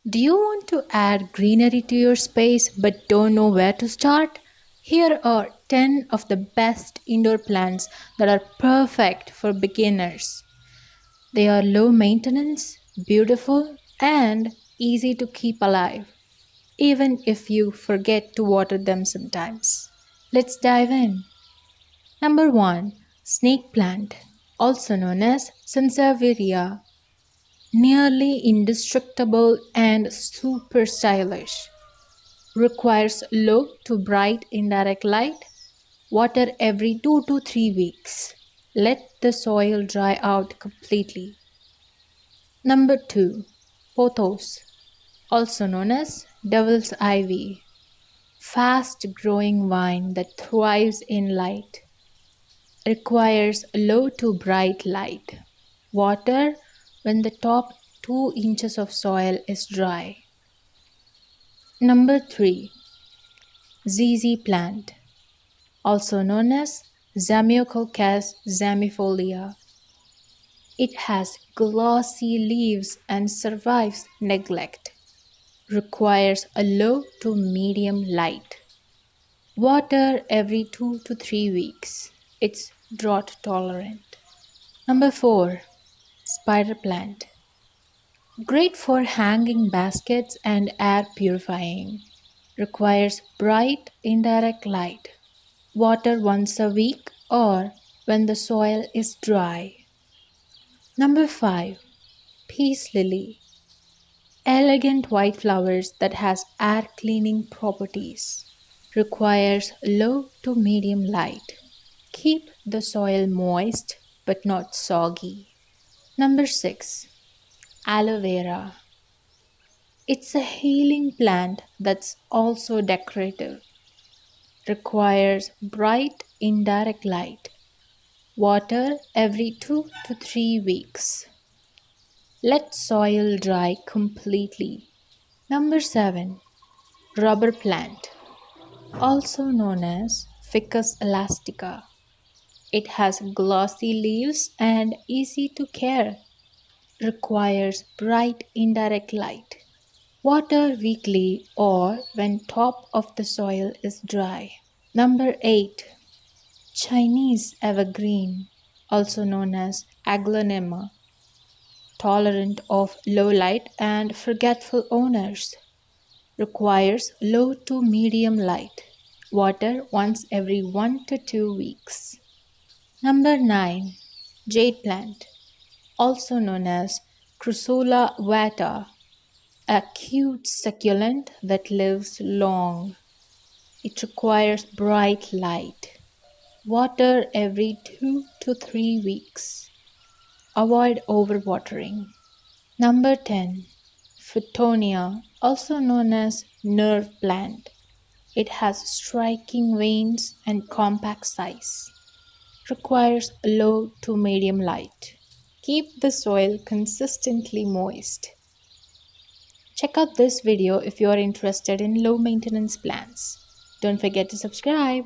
Do you want to add greenery to your space but don't know where to start? Here are 10 of the best indoor plants that are perfect for beginners. They are low maintenance, beautiful, and easy to keep alive, even if you forget to water them sometimes. Let's dive in. Number 1. Snake plant, also known as Sansevieria. Nearly indestructible and super stylish. Requires low to bright indirect light. Water every 2 to 3 weeks. Let the soil dry out completely. Number 2. Pothos, also known as devil's ivy. Fast growing vine that thrives in light. Requires low to bright light. Water when the top 2 inches of soil is dry. Number 3. Zedy Plant, also known as Zamioculcas zamiifolia. It has glossy leaves and survives neglect. Requires a low to medium light. Water every 2 to 3 weeks. It's drought tolerant. Number 4. Spider plant. Great for hanging baskets and air purifying. Requires bright indirect light. Water once a week or when the soil is dry. Number 5. Peace lily. Elegant white flowers that has air cleaning properties. Requires low to medium light. Keep the soil moist but not soggy. Number 6. Aloe Vera. It's a healing plant that's also decorative. Requires bright indirect light. Water every 2 to 3 weeks. Let soil dry completely. Number 7. Rubber plant, also known as Ficus elastica. It has glossy leaves and easy to care. Requires bright indirect light. Water weekly or when top of the soil is dry. Number 8. Chinese evergreen, also known as Aglaonema. Tolerant of low light and forgetful owners. Requires low to medium light. Water once every 1 to 2 weeks. Number 9. Jade plant, also known as Crassula ovata. A cute succulent that lives long. It requires bright light. Water every 2 to 3 weeks. Avoid overwatering. Number 10. Fittonia, also known as nerve plant. It has striking veins and compact size. Requires low to medium light. Keep the soil consistently moist. Check out this video if you are interested in low maintenance plants. Don't forget to subscribe.